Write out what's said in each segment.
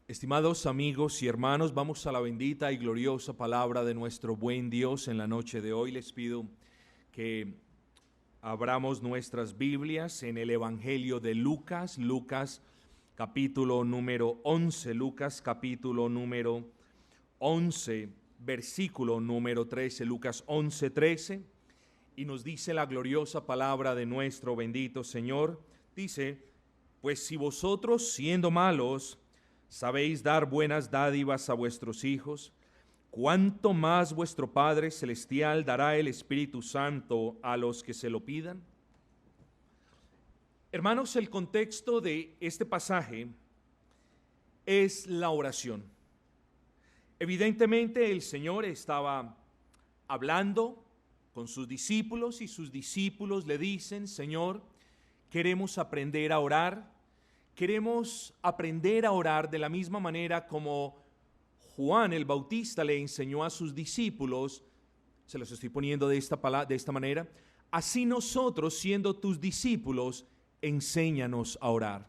Estimados amigos y hermanos, vamos a la bendita y gloriosa palabra de nuestro buen Dios en la noche de hoy. Les pido que abramos nuestras Biblias en el Evangelio de Lucas, Lucas capítulo número 11, Lucas capítulo número 11, versículo número 13, Lucas 11, 13, y nos dice la gloriosa palabra de nuestro bendito Señor. Dice: pues si vosotros, siendo malos, sabéis dar buenas dádivas a vuestros hijos, ¿cuánto más vuestro Padre Celestial dará el Espíritu Santo a los que se lo pidan? Hermanos, el contexto de este pasaje es la oración. Evidentemente el Señor estaba hablando con sus discípulos y sus discípulos le dicen: Señor, queremos aprender a orar. Queremos aprender a orar de la misma manera como Juan el Bautista le enseñó a sus discípulos. Se los estoy poniendo de esta manera. Así nosotros, siendo tus discípulos, enséñanos a orar.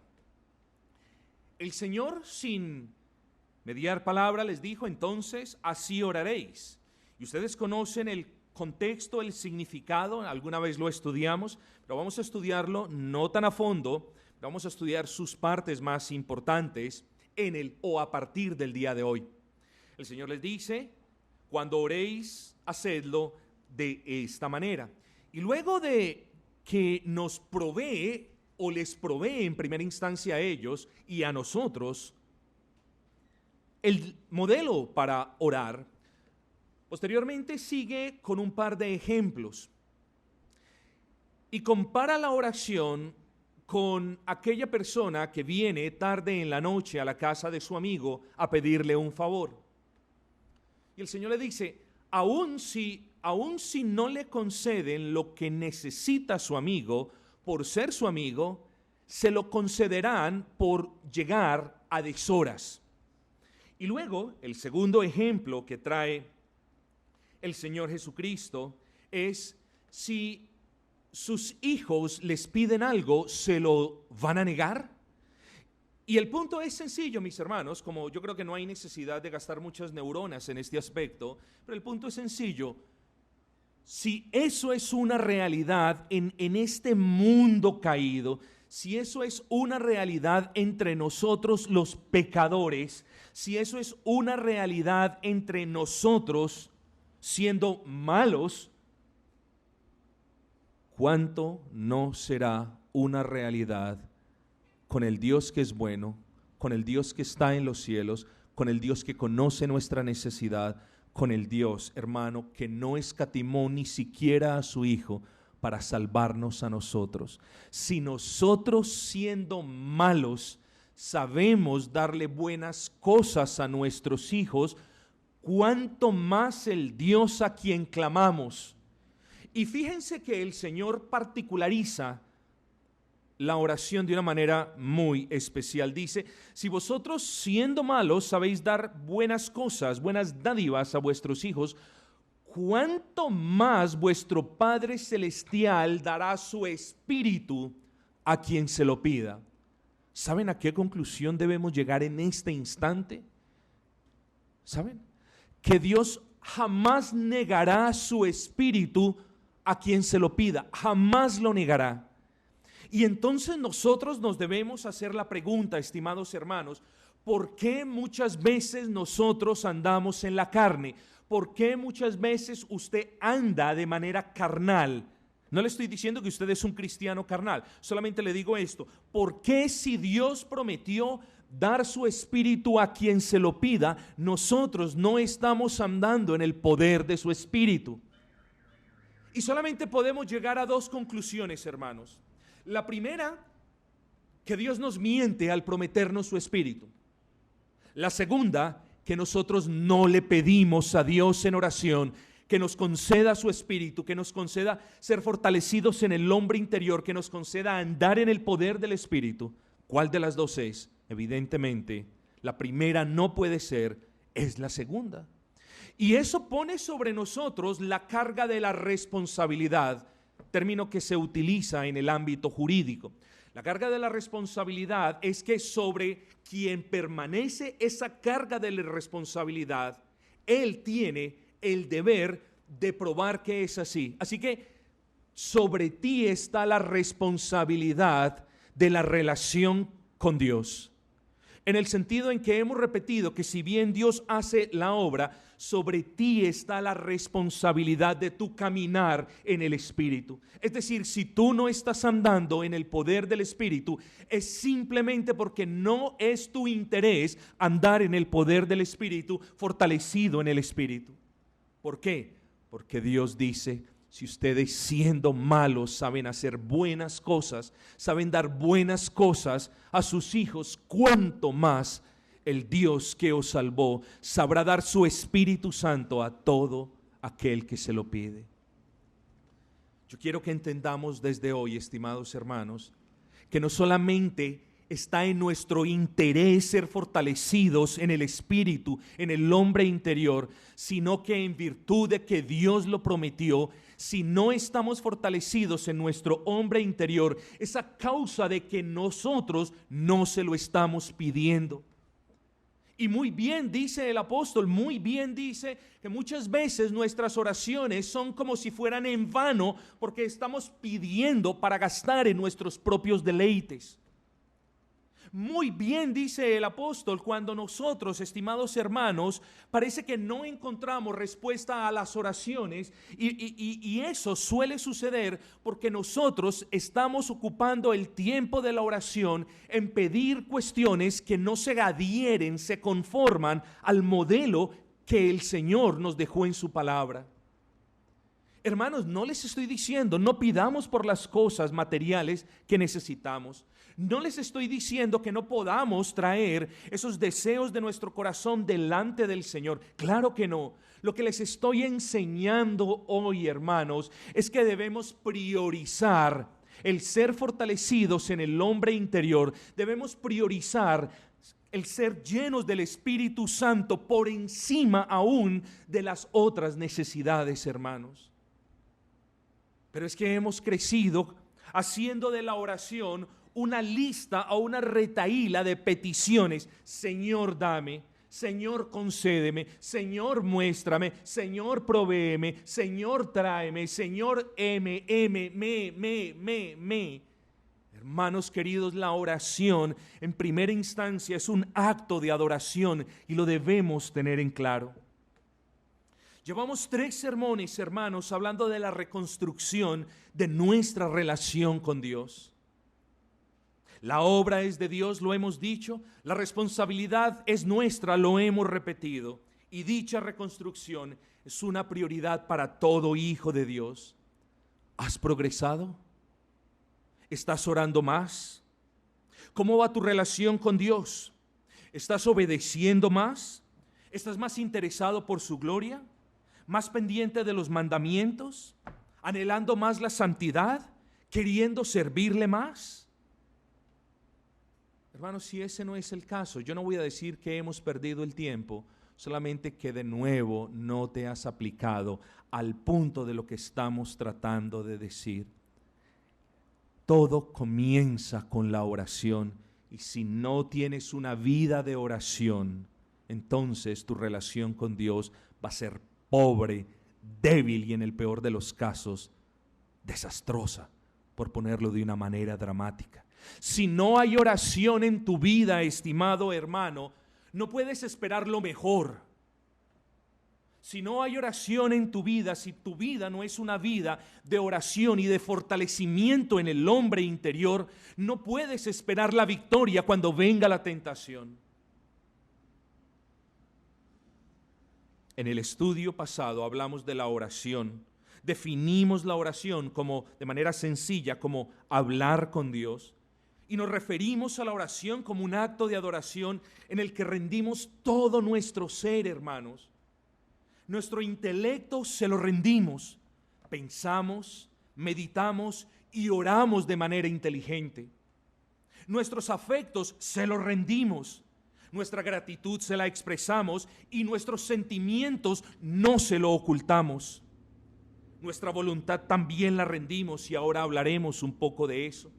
El Señor, sin mediar palabra, les dijo: entonces así oraréis. Y ustedes conocen el contexto, el significado, alguna vez lo estudiamos, pero vamos a estudiarlo no tan a fondo. Vamos a estudiar sus partes más importantes a partir del día de hoy. El Señor les dice: cuando oréis, hacedlo de esta manera. Y luego de que nos provee o les provee en primera instancia a ellos y a nosotros el modelo para orar, posteriormente sigue con un par de ejemplos y compara la oración con aquella persona que viene tarde en la noche a la casa de su amigo a pedirle un favor. Y el Señor le dice: aun si no le conceden lo que necesita su amigo por ser su amigo, se lo concederán por llegar a deshoras. Y luego, el segundo ejemplo que trae el Señor Jesucristo es: si sus hijos les piden algo, ¿se lo van a negar? Y el punto es sencillo, mis hermanos, como yo creo que no hay necesidad de gastar muchas neuronas en este aspecto, pero el punto es sencillo. Si eso es una realidad en este mundo caído, si eso es una realidad entre nosotros los pecadores, si eso es una realidad entre nosotros siendo malos, ¿cuánto no será una realidad con el Dios que es bueno, con el Dios que está en los cielos, con el Dios que conoce nuestra necesidad, con el Dios, hermano, que no escatimó ni siquiera a su Hijo para salvarnos a nosotros? Si nosotros, siendo malos, sabemos darle buenas cosas a nuestros hijos, ¿cuánto más el Dios a quien clamamos? Y fíjense que el Señor particulariza la oración de una manera muy especial. Dice: si vosotros, siendo malos, sabéis dar buenas cosas, buenas dádivas a vuestros hijos, ¿cuánto más vuestro Padre Celestial dará su Espíritu a quien se lo pida? ¿Saben a qué conclusión debemos llegar en este instante? ¿Saben? Que Dios jamás negará su Espíritu a quien se lo pida, jamás lo negará. Y entonces nosotros nos debemos hacer la pregunta, estimados hermanos: ¿por qué muchas veces nosotros andamos en la carne? ¿Por qué muchas veces usted anda de manera carnal? No le estoy diciendo que usted es un cristiano carnal, solamente le digo esto: ¿por qué, si Dios prometió dar su Espíritu a quien se lo pida, nosotros no estamos andando en el poder de su Espíritu? Y solamente podemos llegar a dos conclusiones, hermanos. La primera que Dios nos miente al prometernos su Espíritu. La segunda, que nosotros no le pedimos a Dios en oración que nos conceda su Espíritu, que nos conceda ser fortalecidos en el hombre interior, que nos conceda andar en el poder del Espíritu. ¿Cuál de las dos es? Evidentemente, la primera no puede ser, es la segunda. Y eso pone sobre nosotros la carga de la responsabilidad, término que se utiliza en el ámbito jurídico. La carga de la responsabilidad es que sobre quien permanece esa carga de la responsabilidad, él tiene el deber de probar que es así. Así que sobre ti está la responsabilidad de la relación con Dios. En el sentido en que hemos repetido que si bien Dios hace la obra, sobre ti está la responsabilidad de tu caminar en el Espíritu. Es decir, si tú no estás andando en el poder del Espíritu, es simplemente porque no es tu interés andar en el poder del Espíritu, fortalecido en el Espíritu. ¿Por qué? Porque Dios dice: si ustedes siendo malos saben hacer buenas cosas, saben dar buenas cosas a sus hijos, cuánto más el Dios que os salvó sabrá dar su Espíritu Santo a todo aquel que se lo pide. Yo quiero que entendamos desde hoy, estimados hermanos, que no solamente está en nuestro interés ser fortalecidos en el Espíritu, en el hombre interior, sino que en virtud de que Dios lo prometió, si no estamos fortalecidos en nuestro hombre interior, es a causa de que nosotros no se lo estamos pidiendo. Y muy bien dice el apóstol, muy bien dice que muchas veces nuestras oraciones son como si fueran en vano, porque estamos pidiendo para gastar en nuestros propios deleites. Muy bien dice el apóstol cuando nosotros, estimados hermanos, parece que no encontramos respuesta a las oraciones y eso suele suceder porque nosotros estamos ocupando el tiempo de la oración en pedir cuestiones que no se adhieren, se conforman al modelo que el Señor nos dejó en su palabra. Hermanos, no les estoy diciendo, no pidamos por las cosas materiales que necesitamos. No les estoy diciendo que no podamos traer esos deseos de nuestro corazón delante del Señor. Claro que no. Lo que les estoy enseñando hoy, hermanos, es que debemos priorizar el ser fortalecidos en el hombre interior. Debemos priorizar el ser llenos del Espíritu Santo por encima aún de las otras necesidades, hermanos. Pero es que hemos crecido haciendo de la oración una lista o una retahíla de peticiones. Señor, dame. Señor, concédeme. Señor, muéstrame. Señor, provéeme. Señor, tráeme. Señor, me. Hermanos queridos, la oración en primera instancia es un acto de adoración y lo debemos tener en claro. Llevamos 3 sermones, hermanos, hablando de la reconstrucción de nuestra relación con Dios. La obra es de Dios, lo hemos dicho. La responsabilidad es nuestra, lo hemos repetido. Y dicha reconstrucción es una prioridad para todo hijo de Dios. ¿Has progresado? ¿Estás orando más? ¿Cómo va tu relación con Dios? ¿Estás obedeciendo más? ¿Estás más interesado por su gloria? ¿Más pendiente de los mandamientos? ¿Anhelando más la santidad? ¿Queriendo servirle más? Hermanos, si ese no es el caso, yo no voy a decir que hemos perdido el tiempo, solamente que de nuevo no te has aplicado al punto de lo que estamos tratando de decir. Todo comienza con la oración, y si no tienes una vida de oración, entonces tu relación con Dios va a ser pobre, débil y en el peor de los casos, desastrosa, por ponerlo de una manera dramática. Si no hay oración en tu vida, estimado hermano, no puedes esperar lo mejor. Si no hay oración en tu vida, si tu vida no es una vida de oración y de fortalecimiento en el hombre interior, no puedes esperar la victoria cuando venga la tentación. En el estudio pasado hablamos de la oración. Definimos la oración como, de manera sencilla, como hablar con Dios. y nos referimos a la oración como un acto de adoración en el que rendimos todo nuestro ser, hermanos. Nuestro intelecto se lo rendimos, pensamos, meditamos y oramos de manera inteligente. Nuestros afectos se los rendimos, nuestra gratitud se la expresamos y nuestros sentimientos no se lo ocultamos. Nuestra voluntad también la rendimos y ahora hablaremos un poco de eso.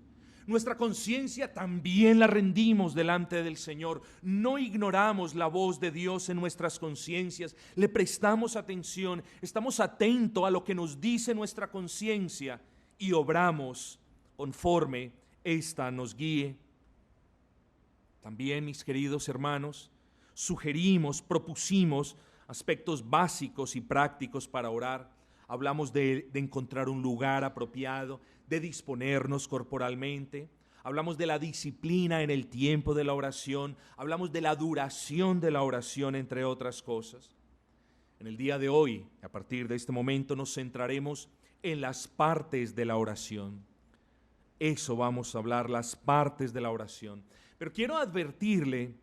Nuestra conciencia también la rendimos delante del Señor. No ignoramos la voz de Dios en nuestras conciencias, le prestamos atención, estamos atentos a lo que nos dice nuestra conciencia y obramos conforme ésta nos guíe. También, mis queridos hermanos, propusimos aspectos básicos y prácticos para orar. Hablamos de encontrar un lugar apropiado, de disponernos corporalmente. Hablamos de la disciplina en el tiempo de la oración. Hablamos de la duración de la oración, entre otras cosas. En el día de hoy, a partir de este momento, nos centraremos en las partes de la oración. Eso vamos a hablar, las partes de la oración. Pero quiero advertirle,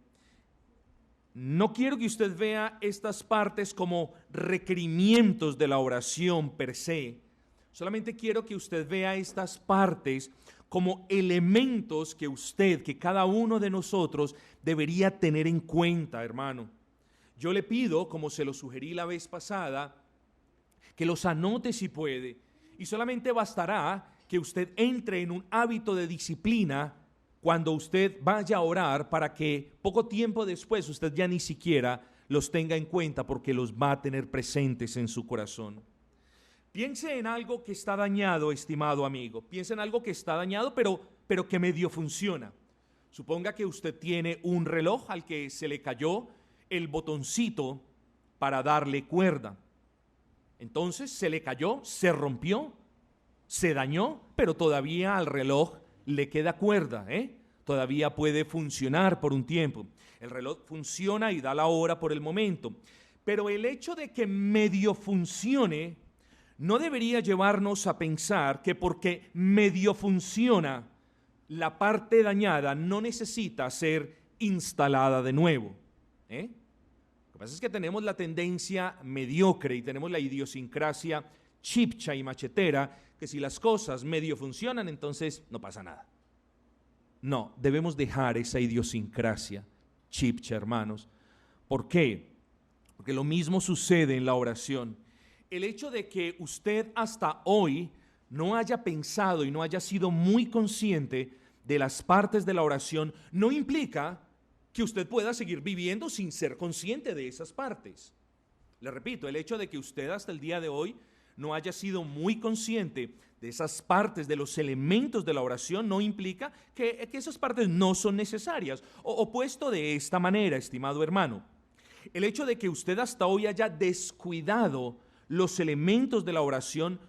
no quiero que usted vea estas partes como requerimientos de la oración per se. Solamente quiero que usted vea estas partes como elementos que cada uno de nosotros debería tener en cuenta, hermano. Yo le pido, como se lo sugerí la vez pasada, que los anote si puede, y solamente bastará que usted entre en un hábito de disciplina cuando usted vaya a orar, para que poco tiempo después usted ya ni siquiera los tenga en cuenta, porque los va a tener presentes en su corazón. Piense en algo que está dañado, estimado amigo. Piense en algo que está dañado, pero que medio funciona. Suponga que usted tiene un reloj al que se le cayó el botoncito para darle cuerda. Entonces se le cayó, se rompió, se dañó, pero todavía al reloj le queda cuerda, todavía puede funcionar por un tiempo. El reloj funciona y da la hora por el momento. Pero el hecho de que medio funcione no debería llevarnos a pensar que porque medio funciona, la parte dañada no necesita ser instalada de nuevo. Lo que pasa es que tenemos la tendencia mediocre y tenemos la idiosincrasia chipcha y machetera, que si las cosas medio funcionan, entonces no pasa nada. No, debemos dejar esa idiosincrasia chipcha, hermanos. ¿Por qué? Porque lo mismo sucede en la oración. El hecho de que usted hasta hoy no haya pensado y no haya sido muy consciente de las partes de la oración no implica que usted pueda seguir viviendo sin ser consciente de esas partes. Le repito, el hecho de que usted hasta el día de hoy no haya sido muy consciente de esas partes, de los elementos de la oración, no implica que esas partes no son necesarias. O puesto de esta manera, estimado hermano, el hecho de que usted hasta hoy haya descuidado los elementos de la oración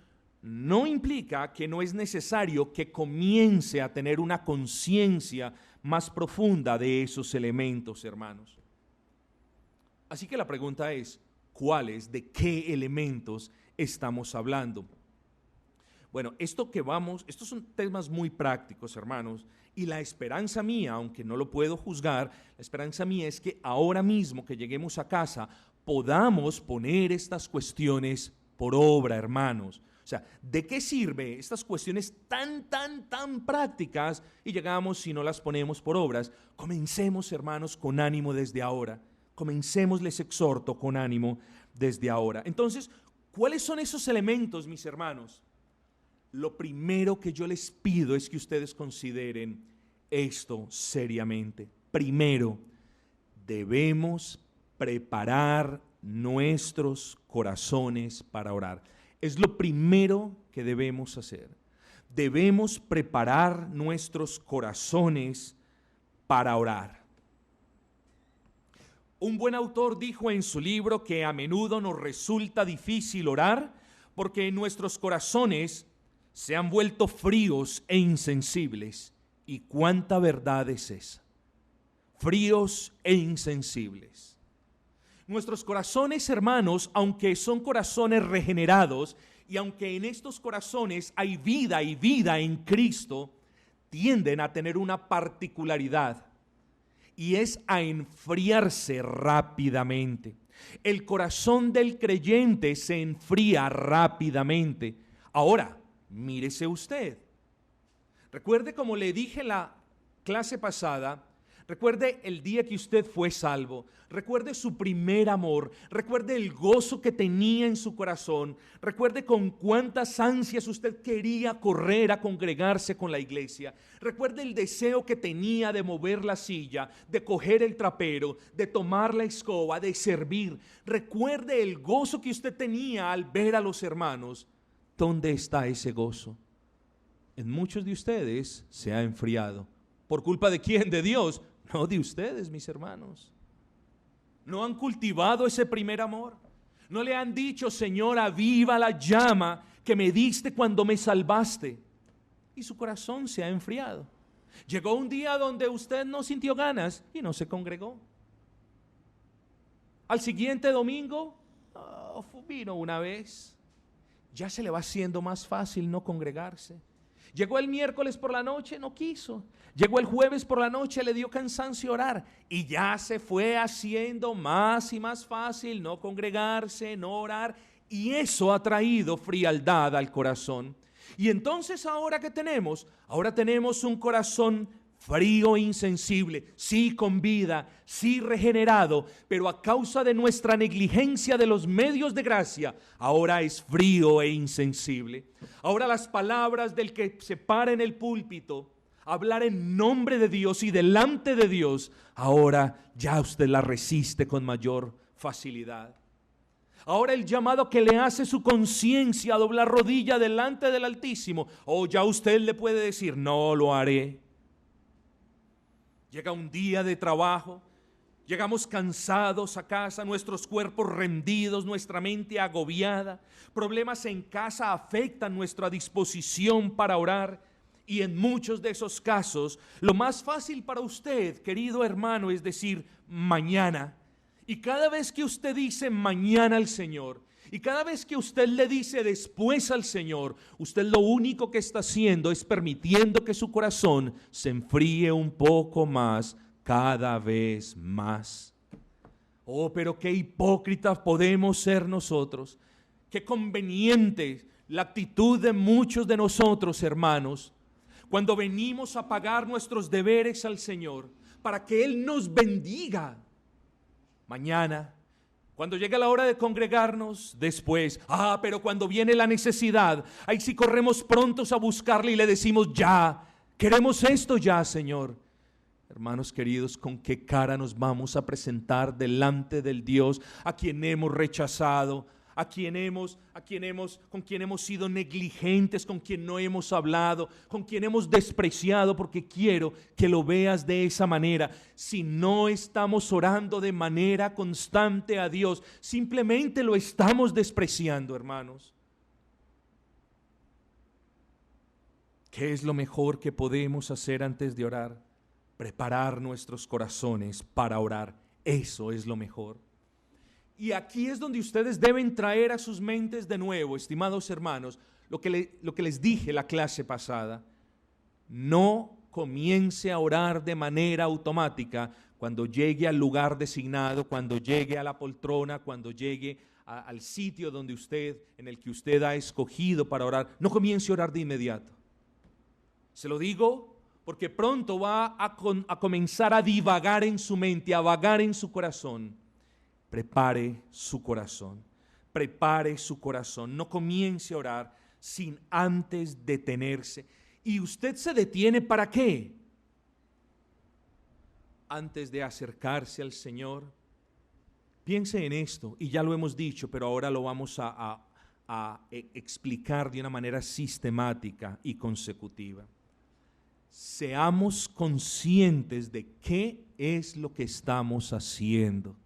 no implica que no es necesario que comience a tener una conciencia más profunda de esos elementos, hermanos. Así que la pregunta es, ¿cuáles, de qué elementos estamos hablando? Bueno, estos son temas muy prácticos, hermanos, y la esperanza mía, aunque no lo puedo juzgar, la esperanza mía es que ahora mismo que lleguemos a casa podamos poner estas cuestiones por obra, hermanos. O sea, ¿de qué sirve estas cuestiones tan prácticas y llegamos si no las ponemos por obras? Comencemos, hermanos, con ánimo desde ahora. Comencemos, les exhorto, con ánimo desde ahora. Entonces, ¿cuáles son esos elementos, mis hermanos? Lo primero que yo les pido es que ustedes consideren esto seriamente. Primero, debemos preparar nuestros corazones para orar. Es lo primero que debemos hacer. Debemos preparar nuestros corazones para orar. Un buen autor dijo en su libro que a menudo nos resulta difícil orar porque en nuestros corazones se han vuelto fríos e insensibles. ¿Y cuánta verdad es esa? Fríos e insensibles. Nuestros corazones, hermanos, aunque son corazones regenerados y aunque en estos corazones hay vida y vida en Cristo, tienden a tener una particularidad y es a enfriarse rápidamente. El corazón del creyente se enfría rápidamente. Ahora, mírese usted. Recuerde, como le dije la clase pasada, recuerde el día que usted fue salvo, recuerde su primer amor, recuerde el gozo que tenía en su corazón, recuerde con cuántas ansias usted quería correr a congregarse con la iglesia, recuerde el deseo que tenía de mover la silla, de coger el trapero, de tomar la escoba, de servir. Recuerde el gozo que usted tenía al ver a los hermanos. ¿Dónde está ese gozo? En muchos de ustedes se ha enfriado. ¿Por culpa de quién? ¿De Dios? No, de ustedes, mis hermanos. No han cultivado ese primer amor. No le han dicho: Señor, aviva la llama que me diste cuando me salvaste. Y su corazón se ha enfriado. Llegó un día donde usted no sintió ganas y no se congregó. Al siguiente domingo, vino una vez. Ya se le va haciendo más fácil no congregarse. Llegó el miércoles por la noche, no quiso. Llegó el jueves por la noche, le dio cansancio orar. Y ya se fue haciendo más y más fácil no congregarse, no orar. Y eso ha traído frialdad al corazón. Y entonces ahora ¿qué tenemos? Ahora tenemos un corazón frío e insensible, sí con vida, sí regenerado, pero a causa de nuestra negligencia de los medios de gracia, ahora es frío e insensible. Ahora las palabras del que se para en el púlpito, hablar en nombre de Dios y delante de Dios, ahora ya usted la resiste con mayor facilidad. Ahora el llamado que le hace su conciencia a doblar rodilla delante del Altísimo, ya usted le puede decir: no lo haré. Llega un día de trabajo, llegamos cansados a casa, nuestros cuerpos rendidos, nuestra mente agobiada, problemas en casa afectan nuestra disposición para orar, y en muchos de esos casos, lo más fácil para usted, querido hermano, es decir mañana. Y cada vez que usted dice mañana al Señor, y cada vez que usted le dice después al Señor, usted lo único que está haciendo es permitiendo que su corazón se enfríe un poco más, cada vez más. Pero qué hipócritas podemos ser nosotros. Qué conveniente la actitud de muchos de nosotros, hermanos, cuando venimos a pagar nuestros deberes al Señor para que Él nos bendiga. Mañana, cuando llega la hora de congregarnos, después, pero cuando viene la necesidad, ahí sí corremos prontos a buscarle y le decimos: ya, queremos esto ya, Señor. Hermanos queridos, ¿con qué cara nos vamos a presentar delante del Dios a quien hemos rechazado, con quien hemos sido negligentes, con quien no hemos hablado, con quien hemos despreciado? Porque quiero que lo veas de esa manera. Si no estamos orando de manera constante a Dios, simplemente lo estamos despreciando, hermanos. ¿Qué es lo mejor que podemos hacer antes de orar? Preparar nuestros corazones para orar. Eso es lo mejor. Y aquí es donde ustedes deben traer a sus mentes de nuevo, estimados hermanos, lo que les dije la clase pasada. No comience a orar de manera automática cuando llegue al lugar designado, cuando llegue a la poltrona, cuando llegue al sitio en el que usted ha escogido para orar. No comience a orar de inmediato. Se lo digo porque pronto va a comenzar a divagar en su mente, a vagar en su corazón. Prepare su corazón, no comience a orar sin antes detenerse. ¿Y usted se detiene para qué? Antes de acercarse al Señor, piense en esto, y ya lo hemos dicho, pero ahora lo vamos a explicar de una manera sistemática y consecutiva. Seamos conscientes de qué es lo que estamos haciendo.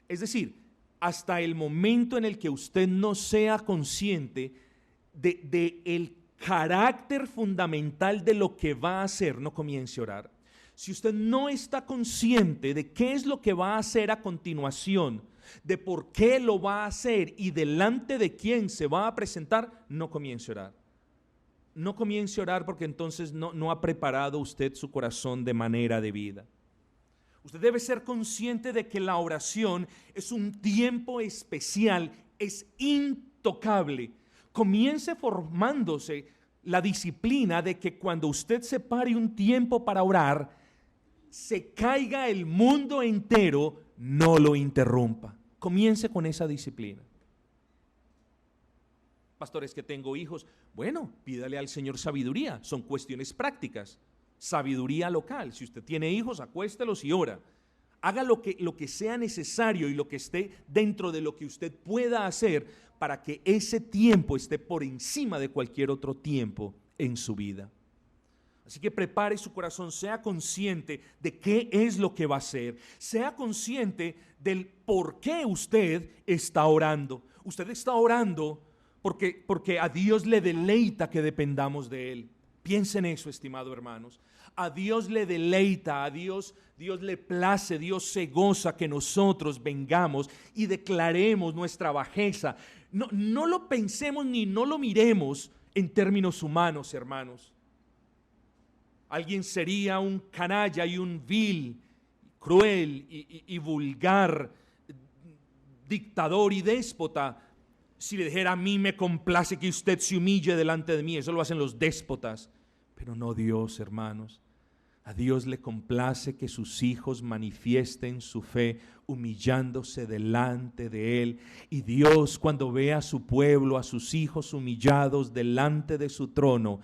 Es decir, hasta el momento en el que usted no sea consciente de el carácter fundamental de lo que va a hacer, no comience a orar. Si usted no está consciente de qué es lo que va a hacer a continuación, de por qué lo va a hacer y delante de quién se va a presentar, no comience a orar. no comience a orar porque entonces no ha preparado usted su corazón de manera debida. Usted debe ser consciente de que la oración es un tiempo especial, es intocable. Comience formándose la disciplina de que cuando usted separe un tiempo para orar, se caiga el mundo entero, no lo interrumpa. Comience con esa disciplina. Pastor, es que tengo hijos. Bueno, pídale al Señor sabiduría, son cuestiones prácticas. Sabiduría local. Si usted tiene hijos, acuéstelos y ora. Haga lo que sea necesario y lo que esté dentro de lo que usted pueda hacer para que ese tiempo esté por encima de cualquier otro tiempo en su vida. Así que prepare su corazón, sea consciente de qué es lo que va a hacer, sea consciente del por qué usted está orando. Usted está orando porque a Dios le deleita que dependamos de Él. Piensen en eso, estimados hermanos. A Dios le deleita, a Dios le place, Dios se goza que nosotros vengamos y declaremos nuestra bajeza. No lo pensemos ni no lo miremos en términos humanos, hermanos. Alguien sería un canalla y un vil, cruel y vulgar dictador y déspota si le dijera: a mí me complace que usted se humille delante de mí. Eso lo hacen los déspotas, pero no Dios, hermanos. A Dios le complace que sus hijos manifiesten su fe humillándose delante de Él. Y Dios, cuando ve a su pueblo, a sus hijos humillados delante de su trono,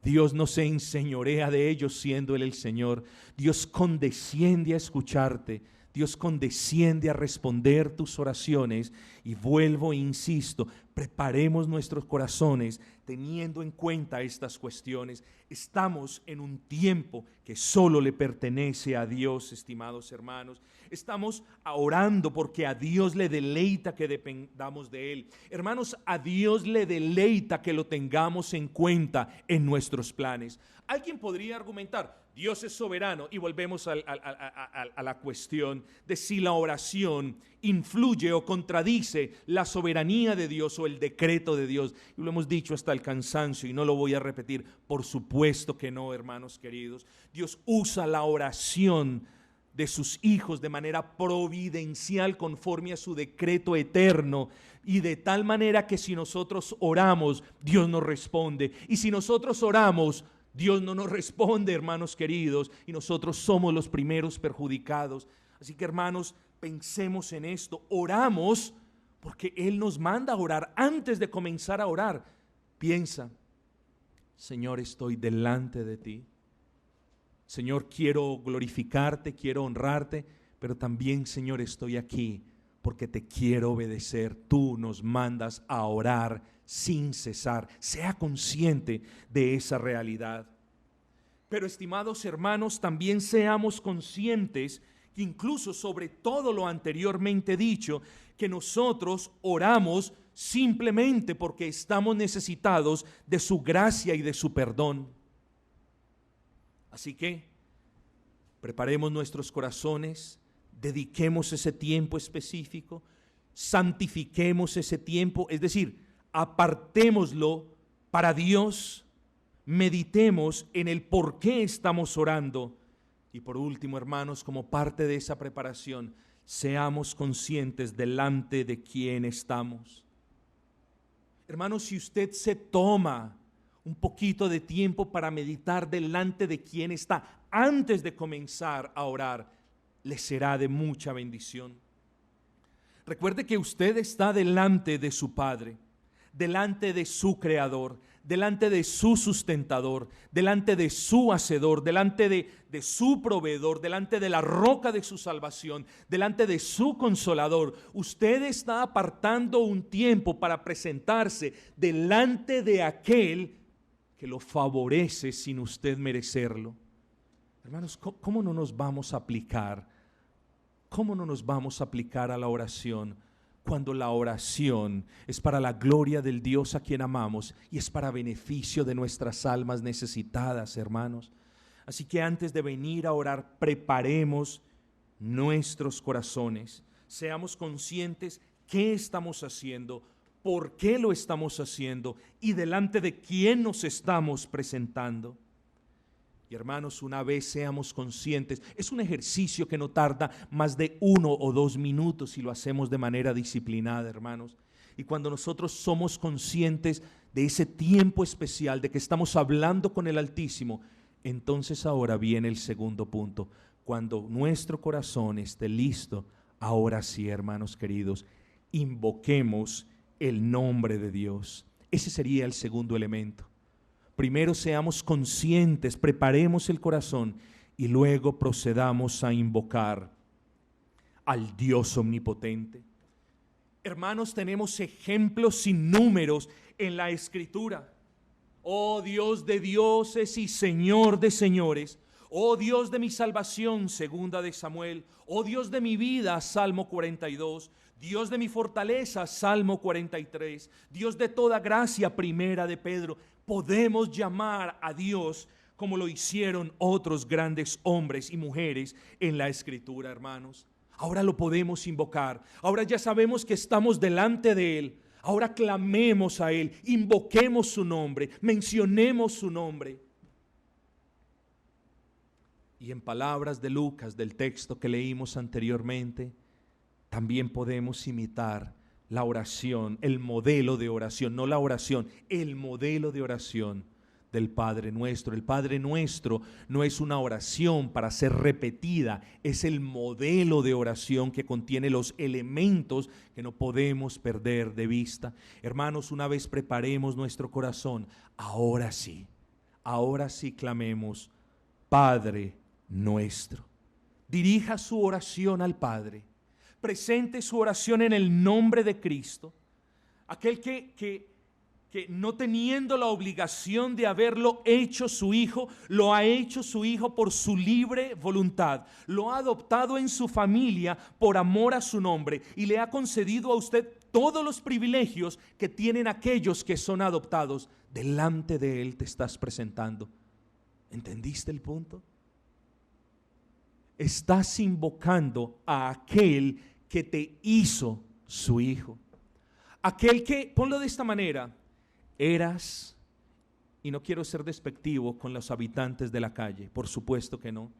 Dios no se enseñorea de ellos siendo Él el Señor. Dios condesciende a escucharte. Dios condesciende a responder tus oraciones. Y vuelvo e insisto, preparemos nuestros corazones teniendo en cuenta estas cuestiones. Estamos en un tiempo que solo le pertenece a Dios, estimados hermanos. Estamos orando porque a Dios le deleita que dependamos de Él. Hermanos, a Dios le deleita que lo tengamos en cuenta en nuestros planes. Alguien podría argumentar: Dios es soberano, y volvemos a la cuestión de si la oración influye o contradice la soberanía de Dios o el decreto de Dios. Y lo hemos dicho hasta el cansancio y no lo voy a repetir. Por supuesto que no, hermanos queridos. Dios usa la oración de sus hijos de manera providencial conforme a su decreto eterno, y de tal manera que si nosotros oramos, Dios nos responde, y si nosotros oramos, Dios no nos responde, hermanos queridos, y nosotros somos los primeros perjudicados. Así que, hermanos, pensemos en esto. Oramos porque Él nos manda a orar. Antes de comenzar a orar, piensa: Señor, estoy delante de ti. Señor, quiero glorificarte, quiero honrarte, pero también, Señor, estoy aquí porque te quiero obedecer. Tú nos mandas a orar sin cesar. Sea consciente de esa realidad. Pero, estimados hermanos, también seamos conscientes que incluso sobre todo lo anteriormente dicho, que nosotros oramos simplemente porque estamos necesitados de su gracia y de su perdón. Así que preparemos nuestros corazones, dediquemos ese tiempo específico, santifiquemos ese tiempo, es decir, apartémoslo para Dios, meditemos en el por qué estamos orando. Y por último, hermanos, como parte de esa preparación, seamos conscientes delante de quién estamos. Hermanos, si usted se toma un poquito de tiempo para meditar delante de quién está antes de comenzar a orar, le será de mucha bendición. Recuerde que usted está delante de su Padre, delante de su Creador, delante de su sustentador, delante de su hacedor, delante de su proveedor, delante de la roca de su salvación, delante de su consolador. Usted está apartando un tiempo para presentarse delante de aquel que lo favorece sin usted merecerlo. Hermanos, ¿cómo no nos vamos a aplicar? ¿Cómo no nos vamos a aplicar a la oración cuando la oración es para la gloria del Dios a quien amamos y es para beneficio de nuestras almas necesitadas, hermanos? Así que antes de venir a orar, preparemos nuestros corazones, seamos conscientes qué estamos haciendo, por qué lo estamos haciendo y delante de quién nos estamos presentando. Y hermanos, una vez seamos conscientes, es un ejercicio que no tarda más de 1 o 2 minutos si lo hacemos de manera disciplinada, hermanos. Y cuando nosotros somos conscientes de ese tiempo especial, de que estamos hablando con el Altísimo, entonces ahora viene el segundo punto. Cuando nuestro corazón esté listo, ahora sí, hermanos queridos, invoquemos el nombre de Dios. Ese sería el segundo elemento. Primero seamos conscientes, preparemos el corazón y luego procedamos a invocar al Dios omnipotente. Hermanos, tenemos ejemplos sin números en la Escritura. Oh Dios de dioses y Señor de señores, oh Dios de mi salvación, segunda de Samuel, oh Dios de mi vida, Salmo 42, Dios de mi fortaleza, Salmo 43, Dios de toda gracia, primera de Pedro. Podemos llamar a Dios como lo hicieron otros grandes hombres y mujeres en la Escritura, hermanos. Ahora lo podemos invocar. Ahora ya sabemos que estamos delante de Él. Ahora clamemos a Él, invoquemos su nombre, mencionemos su nombre. Y en palabras de Lucas, del texto que leímos anteriormente, también podemos imitar la oración, el modelo de oración, no la oración, el modelo de oración del Padre Nuestro. El Padre Nuestro no es una oración para ser repetida, es el modelo de oración que contiene los elementos que no podemos perder de vista. Hermanos, una vez preparemos nuestro corazón, ahora sí clamemos, Padre Nuestro. Dirija su oración al Padre. Presente su oración en el nombre de Cristo, aquel que no teniendo la obligación de haberlo hecho su hijo, lo ha hecho su hijo por su libre voluntad, lo ha adoptado en su familia por amor a su nombre y le ha concedido a usted todos los privilegios que tienen aquellos que son adoptados. Delante de Él te estás presentando. ¿Entendiste el punto? Estás invocando a aquel que te hizo su hijo. Aquel que, ponlo de esta manera, eras, y no quiero ser despectivo con los habitantes de la calle, por supuesto que no,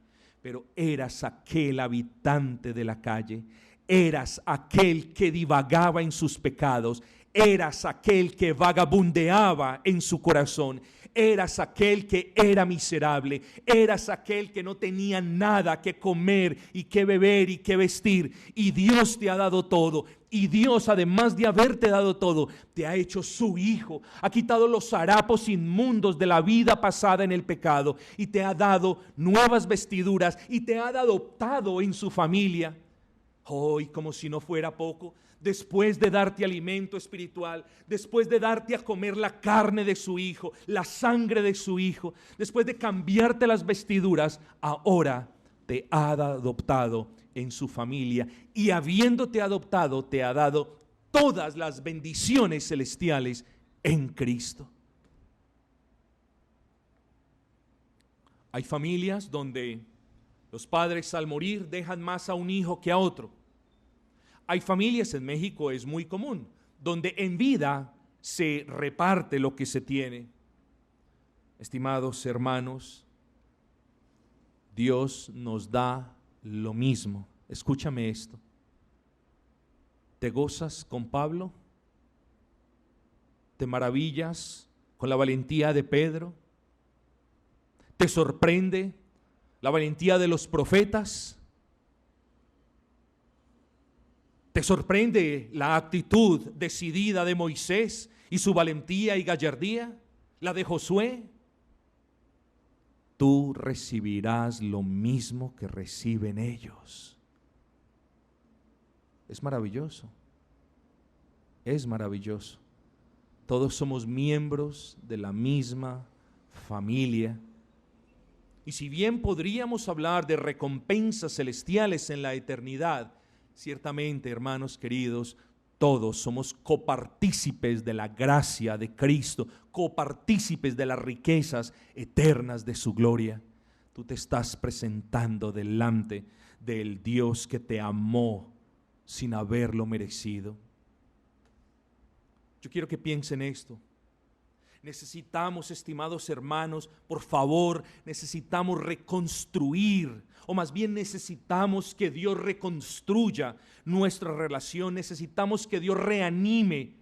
pero eras aquel habitante de la calle, eras aquel que divagaba en sus pecados, eras aquel que vagabundeaba en su corazón, eras aquel que era miserable, eras aquel que no tenía nada que comer y que beber y que vestir, y Dios te ha dado todo. Y Dios, además de haberte dado todo, te ha hecho su hijo, ha quitado los harapos inmundos de la vida pasada en el pecado y te ha dado nuevas vestiduras y te ha adoptado en su familia. Hoy, como si no fuera poco, después de darte alimento espiritual, después de darte a comer la carne de su hijo, la sangre de su hijo, después de cambiarte las vestiduras, ahora te ha adoptado en su familia y habiéndote adoptado, te ha dado todas las bendiciones celestiales en Cristo. Hay familias donde los padres al morir dejan más a un hijo que a otro. Hay familias, en México es muy común, donde en vida se reparte lo que se tiene. Estimados hermanos, Dios nos da lo mismo. Escúchame esto. ¿Te gozas con Pablo? ¿Te maravillas con la valentía de Pedro? ¿Te sorprende la valentía de los profetas? ¿Te sorprende la actitud decidida de Moisés y su valentía y gallardía? ¿La de Josué? Tú recibirás lo mismo que reciben ellos. Es maravilloso. Es maravilloso. Todos somos miembros de la misma familia. Y si bien podríamos hablar de recompensas celestiales en la eternidad, ciertamente, hermanos queridos, todos somos copartícipes de la gracia de Cristo, copartícipes de las riquezas eternas de su gloria. Tú te estás presentando delante del Dios que te amó sin haberlo merecido. Yo quiero que piensen esto. Necesitamos, estimados hermanos, por favor, necesitamos reconstruir, o más bien necesitamos que Dios reconstruya nuestra relación, necesitamos que Dios reanime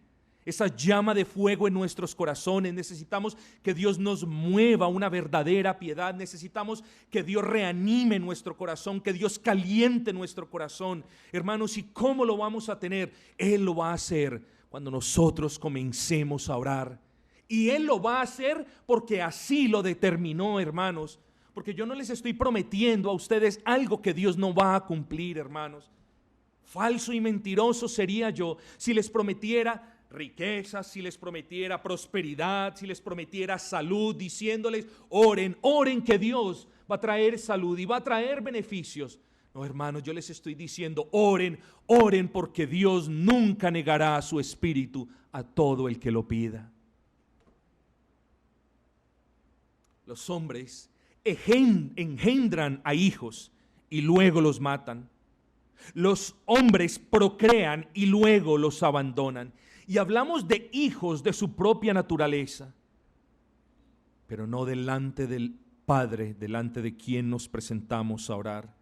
esa llama de fuego en nuestros corazones, necesitamos que Dios nos mueva una verdadera piedad, necesitamos que Dios reanime nuestro corazón, que Dios caliente nuestro corazón. Hermanos, ¿y cómo lo vamos a tener? Él lo va a hacer cuando nosotros comencemos a orar. Y Él lo va a hacer porque así lo determinó, hermanos. Porque yo no les estoy prometiendo a ustedes algo que Dios no va a cumplir, hermanos. Falso y mentiroso sería yo si les prometiera riquezas, si les prometiera prosperidad, si les prometiera salud, diciéndoles, oren, oren que Dios va a traer salud y va a traer beneficios. No, hermanos, yo les estoy diciendo, oren, oren porque Dios nunca negará su espíritu a todo el que lo pida. Los hombres engendran a hijos y luego los matan. Los hombres procrean y luego los abandonan. Y hablamos de hijos de su propia naturaleza, pero no delante del Padre, delante de quien nos presentamos a orar.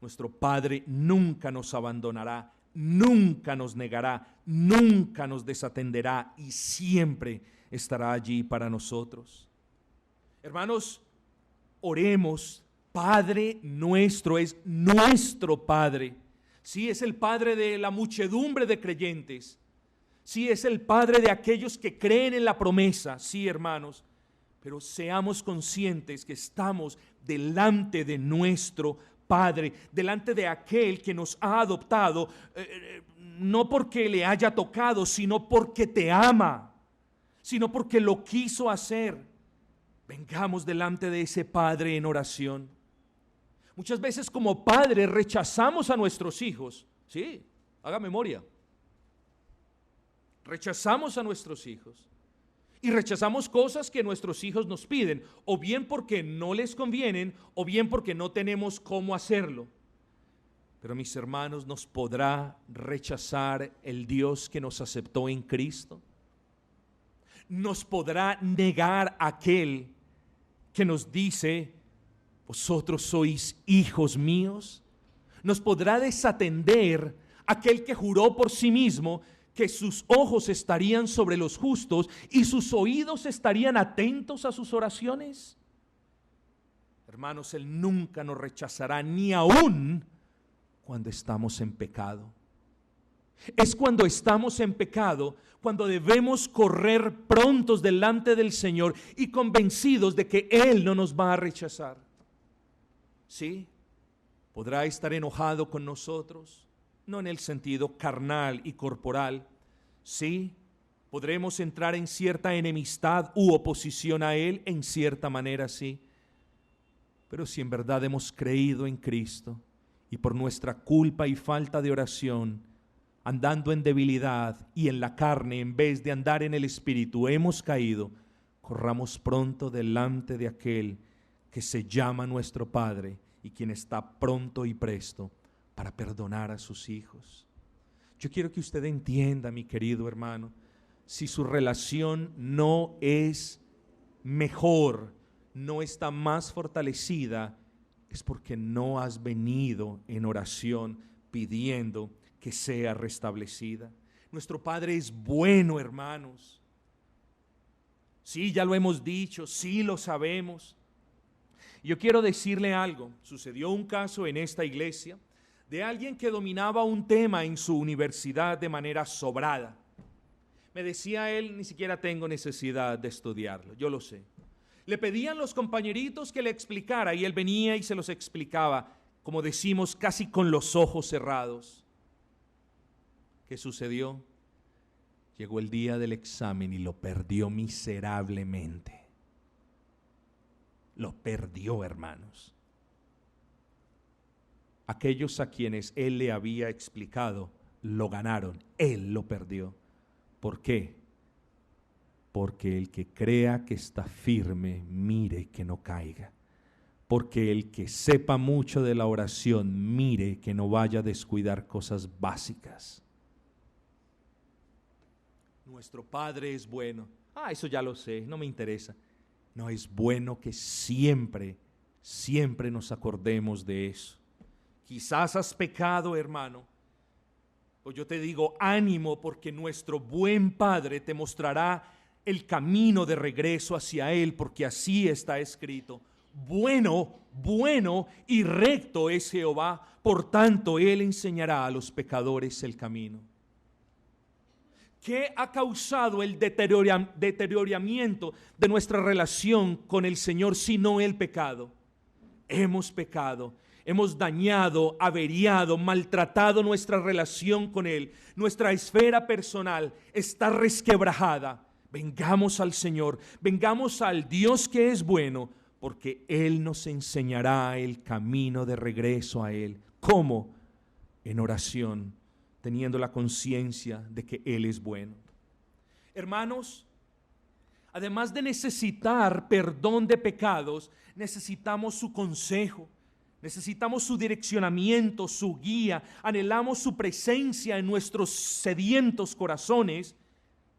Nuestro Padre nunca nos abandonará, nunca nos negará, nunca nos desatenderá y siempre estará allí para nosotros. Hermanos, oremos. Padre nuestro es nuestro Padre. Sí, es el Padre de la muchedumbre de creyentes. Sí, es el Padre de aquellos que creen en la promesa. Sí, hermanos, pero seamos conscientes que estamos delante de nuestro Padre, delante de aquel que nos ha adoptado, no porque le haya tocado, sino porque te ama, sino porque lo quiso hacer. Vengamos delante de ese Padre en oración. Muchas veces como padres rechazamos a nuestros hijos. Sí, haga memoria. Rechazamos a nuestros hijos. Y rechazamos cosas que nuestros hijos nos piden, o bien porque no les convienen, o bien porque no tenemos cómo hacerlo. Pero mis hermanos, ¿nos podrá rechazar el Dios que nos aceptó en Cristo? ¿Nos podrá negar aquel que nos dice, vosotros sois hijos míos? ¿Nos podrá desatender aquel que juró por sí mismo que sus ojos estarían sobre los justos y sus oídos estarían atentos a sus oraciones? Hermanos, Él nunca nos rechazará, ni aún cuando estamos en pecado. Es cuando estamos en pecado cuando debemos correr prontos delante del Señor y convencidos de que Él no nos va a rechazar. Sí, podrá estar enojado con nosotros, no en el sentido carnal y corporal. Sí, podremos entrar en cierta enemistad u oposición a Él, en cierta manera sí. Pero si en verdad hemos creído en Cristo y por nuestra culpa y falta de oración, andando en debilidad y en la carne en vez de andar en el Espíritu, hemos caído, corramos pronto delante de aquel que se llama nuestro Padre y quien está pronto y presto para perdonar a sus hijos. Yo quiero que usted entienda, mi querido hermano, si su relación no es mejor, no está más fortalecida, es porque no has venido en oración pidiendo que sea restablecida. Nuestro Padre es bueno, hermanos. Sí, ya lo hemos dicho, sí lo sabemos. Yo quiero decirle algo. Sucedió un caso en esta iglesia de alguien que dominaba un tema en su universidad de manera sobrada. Me decía él, ni siquiera tengo necesidad de estudiarlo, yo lo sé. Le pedían los compañeritos que le explicara y él venía y se los explicaba, como decimos, casi con los ojos cerrados. ¿Qué sucedió? Llegó el día del examen y lo perdió miserablemente. Lo perdió, hermanos. Aquellos a quienes él le había explicado lo ganaron, él lo perdió. ¿Por qué? Porque el que crea que está firme, mire que no caiga. Porque el que sepa mucho de la oración, mire que no vaya a descuidar cosas básicas. Nuestro Padre es bueno. Eso ya lo sé, no me interesa. No, es bueno que siempre, siempre nos acordemos de eso. Quizás has pecado, hermano. Pues yo te digo, ánimo, porque nuestro buen Padre te mostrará el camino de regreso hacia Él, porque así está escrito. Bueno, bueno y recto es Jehová, por tanto Él enseñará a los pecadores el camino. ¿Qué ha causado el deterioramiento de nuestra relación con el Señor sino el pecado? Hemos pecado. Hemos dañado, averiado, maltratado nuestra relación con Él. Nuestra esfera personal está resquebrajada. Vengamos al Señor, vengamos al Dios que es bueno, porque Él nos enseñará el camino de regreso a Él. ¿Cómo? En oración, teniendo la conciencia de que Él es bueno. Hermanos, además de necesitar perdón de pecados, necesitamos su consejo. Necesitamos su direccionamiento, su guía, anhelamos su presencia en nuestros sedientos corazones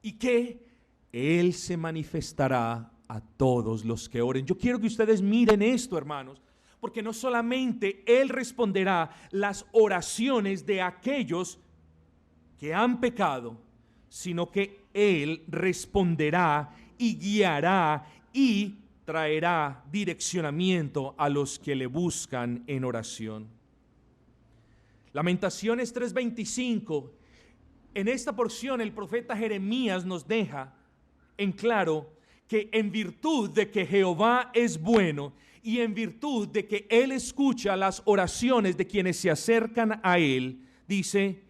y que Él se manifestará a todos los que oren. Yo quiero que ustedes miren esto, hermanos, porque no solamente Él responderá las oraciones de aquellos que han pecado, sino que Él responderá y guiará y traerá direccionamiento a los que le buscan en oración. Lamentaciones 3:25. En esta porción el profeta Jeremías nos deja en claro que en virtud de que Jehová es bueno y en virtud de que Él escucha las oraciones de quienes se acercan a Él, dice: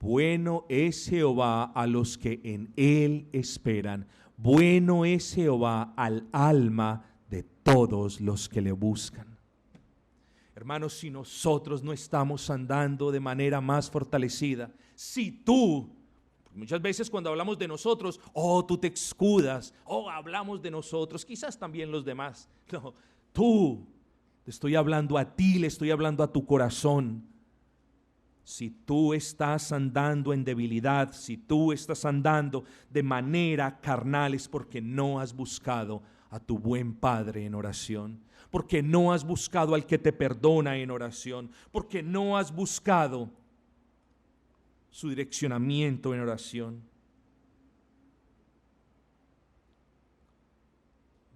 bueno es Jehová a los que en Él esperan. Bueno es Jehová al alma de todos los que le buscan. Hermanos, si nosotros no estamos andando de manera más fortalecida, si tú, muchas veces cuando hablamos de nosotros, tú te escudas, hablamos de nosotros, quizás también los demás. No, tú, te estoy hablando a ti, le estoy hablando a tu corazón. Si tú estás andando en debilidad, si tú estás andando de manera carnal, es porque no has buscado a tu buen Padre en oración, porque no has buscado al que te perdona en oración, porque no has buscado su direccionamiento en oración.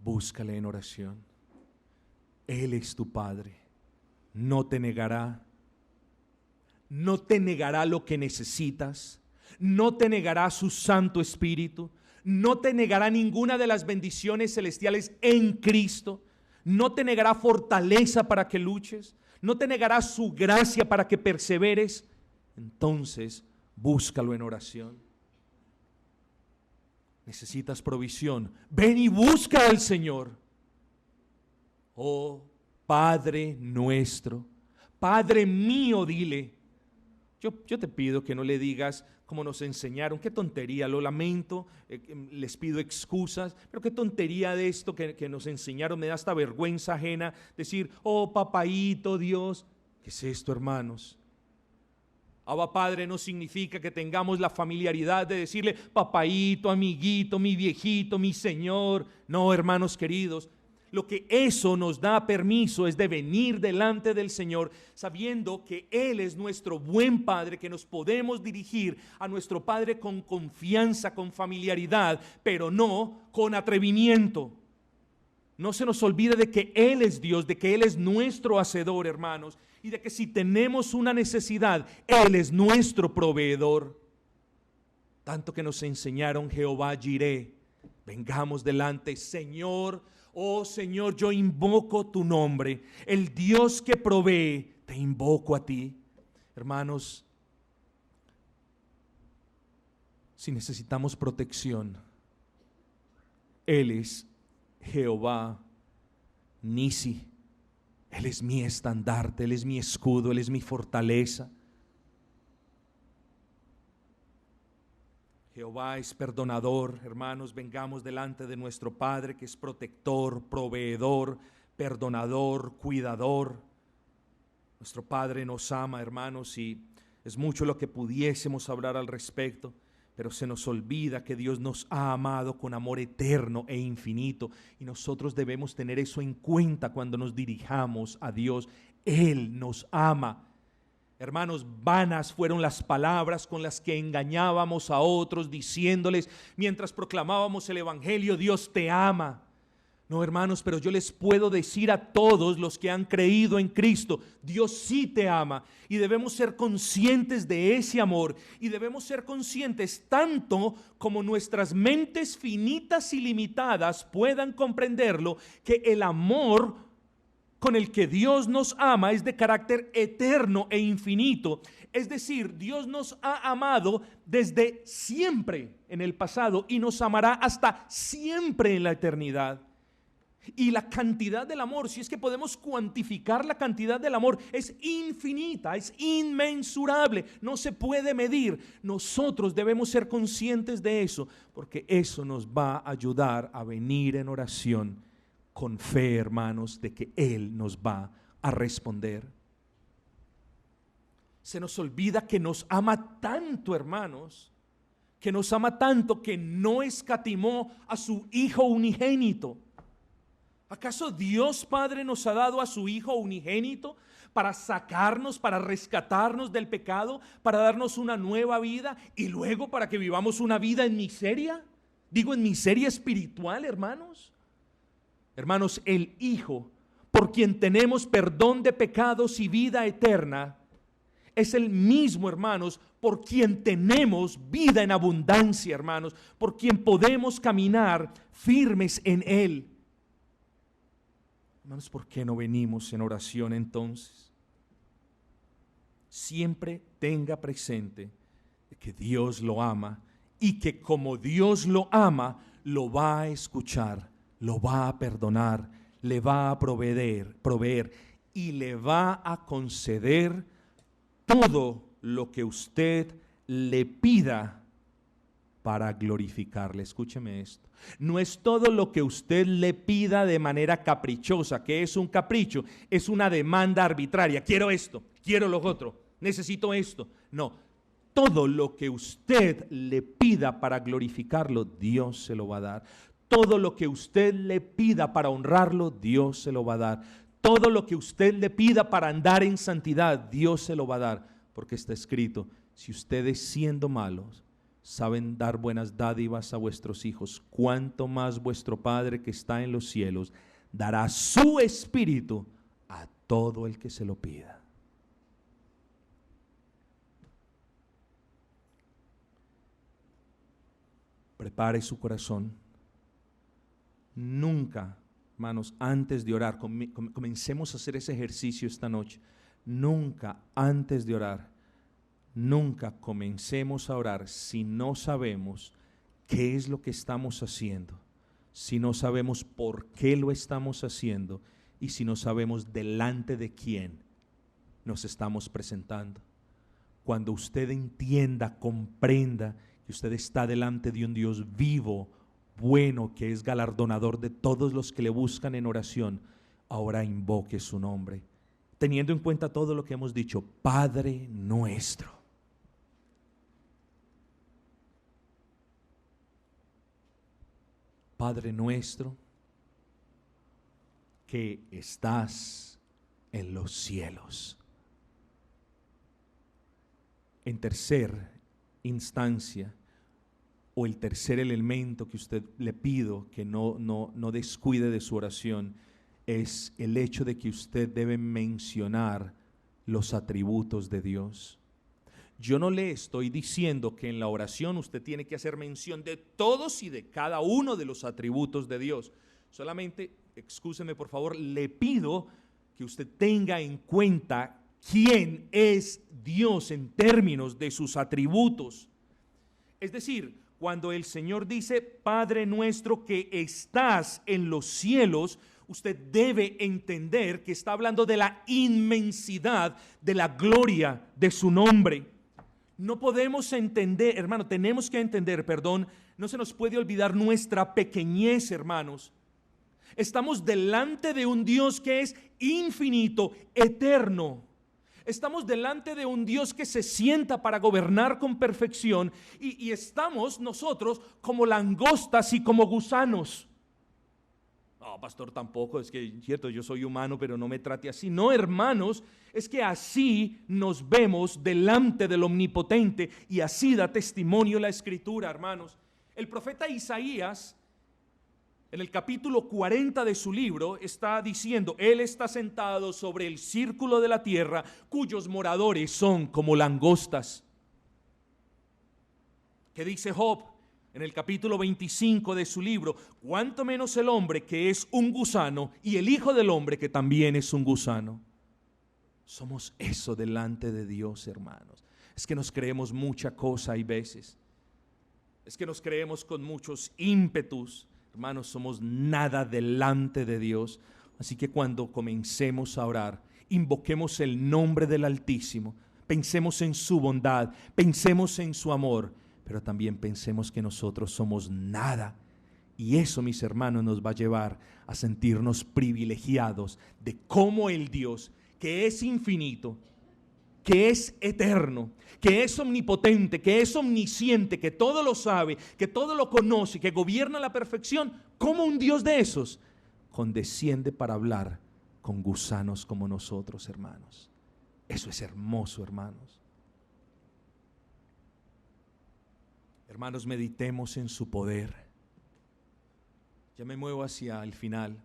Búscale en oración. Él es tu Padre, no te negará. No te negará lo que necesitas, no te negará su Santo Espíritu, no te negará ninguna de las bendiciones celestiales en Cristo, no te negará fortaleza para que luches, no te negará su gracia para que perseveres. Entonces, búscalo en oración. Necesitas provisión, ven y busca al Señor. Oh Padre nuestro, Padre mío, dile. Yo te pido que no le digas como nos enseñaron, qué tontería, lo lamento, les pido excusas, pero qué tontería de esto que nos enseñaron, me da hasta vergüenza ajena decir, papaíto Dios. ¿Qué es esto, hermanos? Abba Padre no significa que tengamos la familiaridad de decirle papaíto, amiguito, mi viejito, mi Señor. No, hermanos queridos. Lo que eso nos da permiso es de venir delante del Señor sabiendo que Él es nuestro buen Padre, que nos podemos dirigir a nuestro Padre con confianza, con familiaridad, pero no con atrevimiento. No se nos olvide de que Él es Dios, de que Él es nuestro hacedor, hermanos, y de que si tenemos una necesidad, Él es nuestro proveedor. Tanto que nos enseñaron Jehová Jireh, vengamos delante, Señor. Oh Señor, yo invoco tu nombre, el Dios que provee, te invoco a ti. Hermanos, si necesitamos protección, Él es Jehová Nisi, Él es mi estandarte, Él es mi escudo, Él es mi fortaleza. Jehová es perdonador, hermanos, vengamos delante de nuestro Padre que es protector, proveedor, perdonador, cuidador. Nuestro Padre nos ama, hermanos, y es mucho lo que pudiésemos hablar al respecto, Pero se nos olvida que Dios nos ha amado con amor eterno e infinito, y nosotros debemos tener eso en cuenta cuando nos dirijamos a Dios. Él nos ama. Hermanos, vanas fueron las palabras con las que engañábamos a otros, diciéndoles mientras proclamábamos el evangelio: Dios te ama. No, hermanos, pero yo les puedo decir a todos los que han creído en Cristo: Dios sí te ama, y debemos ser conscientes de ese amor, y debemos ser conscientes tanto como nuestras mentes finitas y limitadas puedan comprenderlo, que el amor con el que Dios nos ama es de carácter eterno e infinito. Es decir, Dios nos ha amado desde siempre en el pasado y nos amará hasta siempre en la eternidad. Y la cantidad del amor, si es que podemos cuantificar la cantidad del amor, es infinita, es inmensurable, no se puede medir. Nosotros debemos ser conscientes de eso, porque eso nos va a ayudar a venir en oración con fe, hermanos, de que Él nos va a responder. Se nos olvida que nos ama tanto, hermanos, que nos ama tanto que no escatimó a su Hijo unigénito. ¿Acaso Dios Padre nos ha dado a su Hijo unigénito para sacarnos, para rescatarnos del pecado, para darnos una nueva vida y luego para que vivamos una vida en miseria? Digo, en miseria espiritual, hermanos. Hermanos, el Hijo, por quien tenemos perdón de pecados y vida eterna, es el mismo, hermanos, por quien tenemos vida en abundancia, hermanos, por quien podemos caminar firmes en Él. Hermanos, ¿por qué no venimos en oración entonces? Siempre tenga presente que Dios lo ama y que como Dios lo ama, lo va a escuchar, lo va a perdonar, le va a proveer y le va a conceder todo lo que usted le pida para glorificarle. Escúcheme esto. No es todo lo que usted le pida de manera caprichosa, que es un capricho, es una demanda arbitraria. Quiero esto, quiero lo otro, necesito esto. No, todo lo que usted le pida para glorificarlo, Dios se lo va a dar. Todo lo que usted le pida para honrarlo, Dios se lo va a dar. Todo lo que usted le pida para andar en santidad, Dios se lo va a dar. Porque está escrito: si ustedes siendo malos saben dar buenas dádivas a vuestros hijos, cuánto más vuestro Padre que está en los cielos dará su Espíritu a todo el que se lo pida. Prepare su corazón. Nunca, hermanos, antes de orar, comencemos a hacer ese ejercicio esta noche. Nunca antes de orar, nunca comencemos a orar si no sabemos qué es lo que estamos haciendo, si no sabemos por qué lo estamos haciendo y si no sabemos delante de quién nos estamos presentando. Cuando usted entienda, comprenda que usted está delante de un Dios vivo, bueno, que es galardonador de todos los que le buscan en oración, ahora invoque su nombre, teniendo en cuenta todo lo que hemos dicho. Padre nuestro. Padre nuestro, que estás en los cielos. En tercer instancia, o el tercer elemento que usted le pido que no descuide de su oración, es el hecho de que usted debe mencionar los atributos de Dios. Yo no le estoy diciendo que en la oración usted tiene que hacer mención de todos y de cada uno de los atributos de Dios. Solamente, excúseme por favor, le pido que usted tenga en cuenta quién es Dios en términos de sus atributos. Es decir, cuando el Señor dice: Padre nuestro que estás en los cielos, usted debe entender que está hablando de la inmensidad de la gloria de su nombre. No podemos entender, hermano, tenemos que entender, no se nos puede olvidar nuestra pequeñez, hermanos. Estamos delante de un Dios que es infinito, eterno. Estamos delante de un Dios que se sienta para gobernar con perfección y estamos nosotros como langostas y como gusanos. No, pastor, tampoco, es que, cierto, yo soy humano, pero no me trate así. No, hermanos, es que así nos vemos delante del Omnipotente y así da testimonio la Escritura, hermanos. El profeta Isaías, en el capítulo 40 de su libro, está diciendo, Él está sentado sobre el círculo de la tierra, cuyos moradores son como langostas. ¿Qué dice Job? En el capítulo 25 de su libro, cuánto menos el hombre que es un gusano y el hijo del hombre que también es un gusano. Somos eso delante de Dios, hermanos. Es que nos creemos mucha cosa hay veces. Es que nos creemos con muchos ímpetus. Hermanos, somos nada delante de Dios. Así que cuando comencemos a orar, invoquemos el nombre del Altísimo. Pensemos en su bondad, pensemos en su amor. Pero también pensemos que nosotros somos nada. Y eso, mis hermanos, nos va a llevar a sentirnos privilegiados de cómo el Dios, que es infinito, que es eterno, que es omnipotente, que es omnisciente, que todo lo sabe, que todo lo conoce, que gobierna a la perfección, como un Dios de esos condesciende para hablar con gusanos como nosotros, hermanos. Eso es hermoso, hermanos. Hermanos, meditemos en su poder. Ya me muevo hacia el final.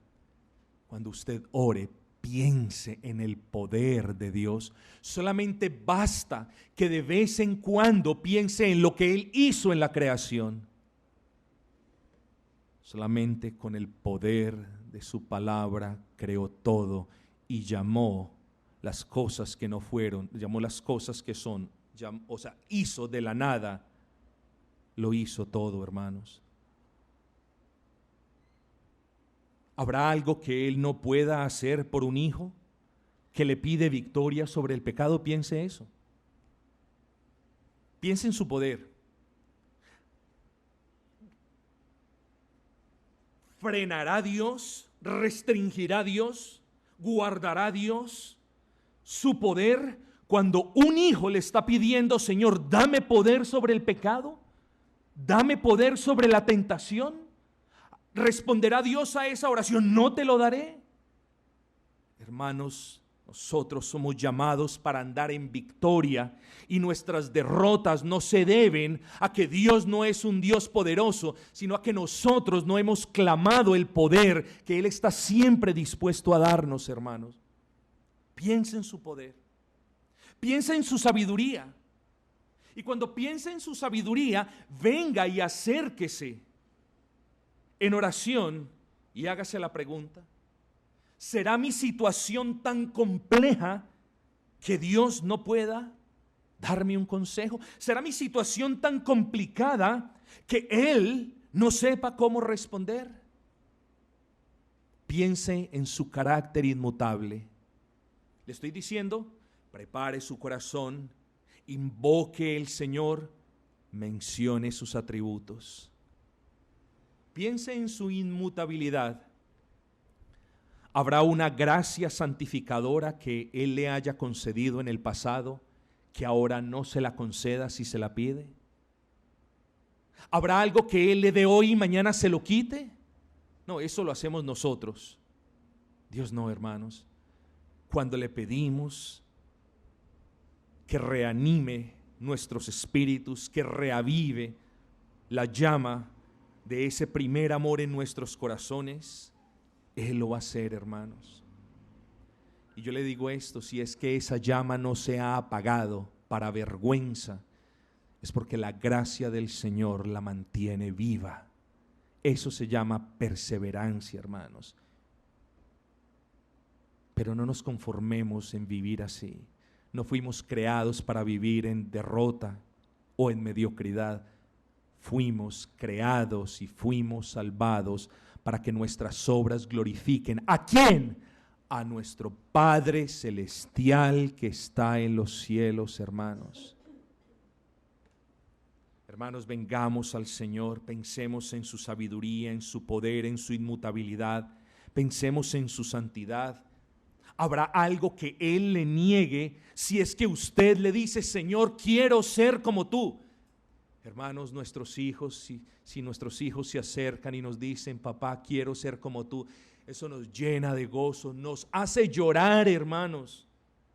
Cuando usted ore, piense en el poder de Dios. Solamente basta que de vez en cuando piense en lo que Él hizo en la creación. Solamente con el poder de su palabra creó todo y llamó las cosas que no fueron, llamó las cosas que son, hizo de la nada. Lo hizo todo, hermanos. ¿Habrá algo que Él no pueda hacer por un hijo que le pide victoria sobre el pecado? Piense eso. Piense en su poder. ¿Frenará Dios? ¿Restringirá Dios? ¿Guardará Dios su poder cuando un hijo le está pidiendo, Señor, dame poder sobre el pecado? Dame poder sobre la tentación. ¿Responderá Dios a esa oración? No te lo daré. Hermanos, nosotros somos llamados para andar en victoria y nuestras derrotas no se deben a que Dios no es un Dios poderoso, sino a que nosotros no hemos clamado el poder que Él está siempre dispuesto a darnos, hermanos. Piensa en su poder. Piensa en su sabiduría. Y cuando piense en su sabiduría, venga y acérquese en oración y hágase la pregunta: ¿será mi situación tan compleja que Dios no pueda darme un consejo? ¿Será mi situación tan complicada que Él no sepa cómo responder? Piense en su carácter inmutable. Le estoy diciendo, prepare su corazón, invoque el Señor, mencione sus atributos. Piense en su inmutabilidad. ¿Habrá una gracia santificadora que Él le haya concedido en el pasado que ahora no se la conceda si se la pide? ¿Habrá algo que Él le dé hoy y mañana se lo quite? No, eso lo hacemos nosotros. Dios no, hermanos. Cuando le pedimos que reanime nuestros espíritus, que reavive la llama de ese primer amor en nuestros corazones, Él lo va a hacer, hermanos. Y yo le digo esto: si es que esa llama no se ha apagado para vergüenza, es porque la gracia del Señor la mantiene viva. Eso se llama perseverancia, hermanos. Pero no nos conformemos en vivir así. No fuimos creados para vivir en derrota o en mediocridad. Fuimos creados y fuimos salvados para que nuestras obras glorifiquen. ¿A quién? A nuestro Padre Celestial que está en los cielos, hermanos. Hermanos, vengamos al Señor, pensemos en su sabiduría, en su poder, en su inmutabilidad, pensemos en su santidad. ¿Habrá algo que Él le niegue si es que usted le dice, Señor, quiero ser como tú? Hermanos, nuestros hijos, si nuestros hijos se acercan y nos dicen, papá, quiero ser como tú, eso nos llena de gozo, nos hace llorar, hermanos.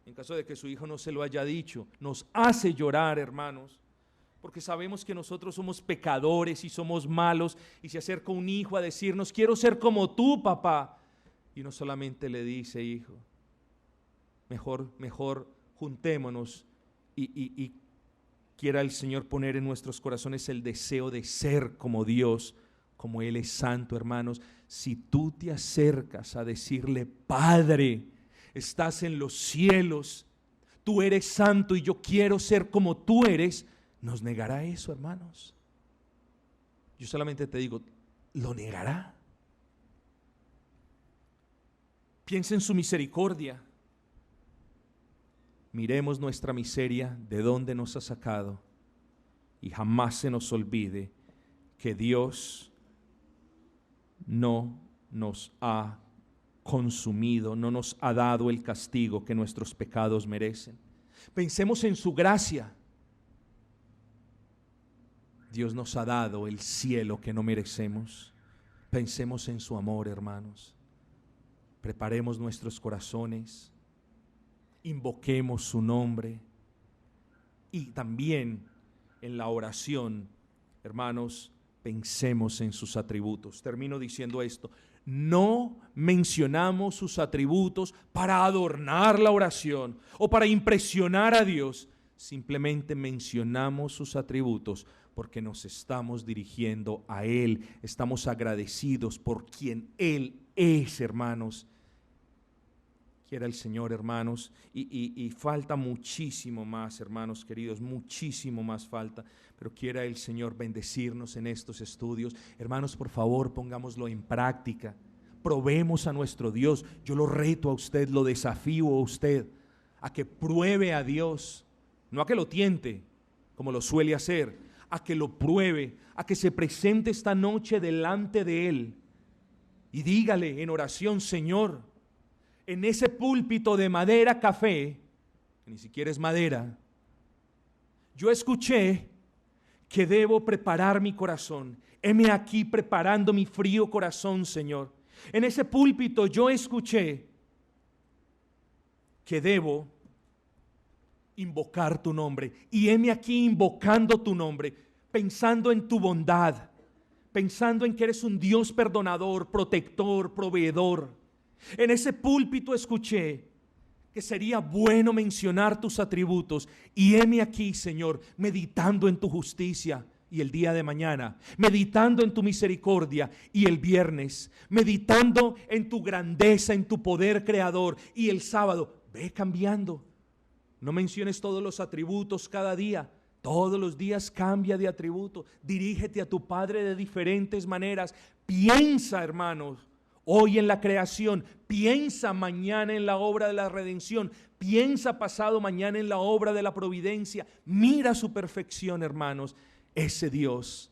En caso de que su hijo no se lo haya dicho, nos hace llorar, hermanos, porque sabemos que nosotros somos pecadores y somos malos, y se acerca un hijo a decirnos, quiero ser como tú, papá, y no solamente le dice, hijo, mejor juntémonos y quiera el Señor poner en nuestros corazones el deseo de ser como Dios, como Él es santo, hermanos. Si tú te acercas a decirle, Padre, estás en los cielos, tú eres santo y yo quiero ser como tú eres, ¿nos negará eso, hermanos? Yo solamente te digo, ¿lo negará? Piensa en su misericordia. Miremos nuestra miseria, de dónde nos ha sacado, y jamás se nos olvide que Dios no nos ha consumido, no nos ha dado el castigo que nuestros pecados merecen. Pensemos en su gracia. Dios nos ha dado el cielo que no merecemos. Pensemos en su amor, hermanos. Preparemos nuestros corazones, invoquemos su nombre, y también en la oración, hermanos, pensemos en sus atributos. Termino diciendo esto: no mencionamos sus atributos para adornar la oración o para impresionar a Dios. Simplemente mencionamos sus atributos porque nos estamos dirigiendo a Él. Estamos agradecidos por quien Él es, hermanos. Quiera el Señor, hermanos, y falta muchísimo más, hermanos queridos, muchísimo más falta, pero quiera el Señor bendecirnos en estos estudios. Hermanos, por favor, pongámoslo en práctica, probemos a nuestro Dios. Yo lo reto a usted, lo desafío a usted, a que pruebe a Dios, no a que lo tiente, como lo suele hacer, a que lo pruebe, a que se presente esta noche delante de Él, y dígale en oración, Señor, en ese púlpito de madera café, que ni siquiera es madera, yo escuché que debo preparar mi corazón. Heme aquí preparando mi frío corazón, Señor. En ese púlpito yo escuché que debo invocar tu nombre, y heme aquí invocando tu nombre, pensando en tu bondad, pensando en que eres un Dios perdonador, protector, proveedor. En ese púlpito escuché que sería bueno mencionar tus atributos, y heme aquí, Señor, meditando en tu justicia, y el día de mañana, meditando en tu misericordia, y el viernes, meditando en tu grandeza, en tu poder creador, y el sábado, ve cambiando. No menciones todos los atributos cada día. Todos los días cambia de atributo. Dirígete a tu Padre de diferentes maneras. Piensa, hermanos, hoy en la creación, piensa mañana en la obra de la redención, piensa pasado mañana en la obra de la providencia. Mira su perfección, hermanos. Ese Dios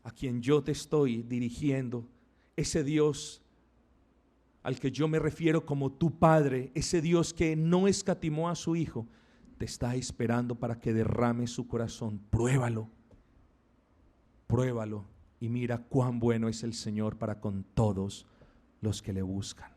a quien yo te estoy dirigiendo, ese Dios al que yo me refiero como tu Padre, ese Dios que no escatimó a su Hijo, te está esperando para que derrame su corazón. Pruébalo, pruébalo. Y mira cuán bueno es el Señor para con todos los que le buscan.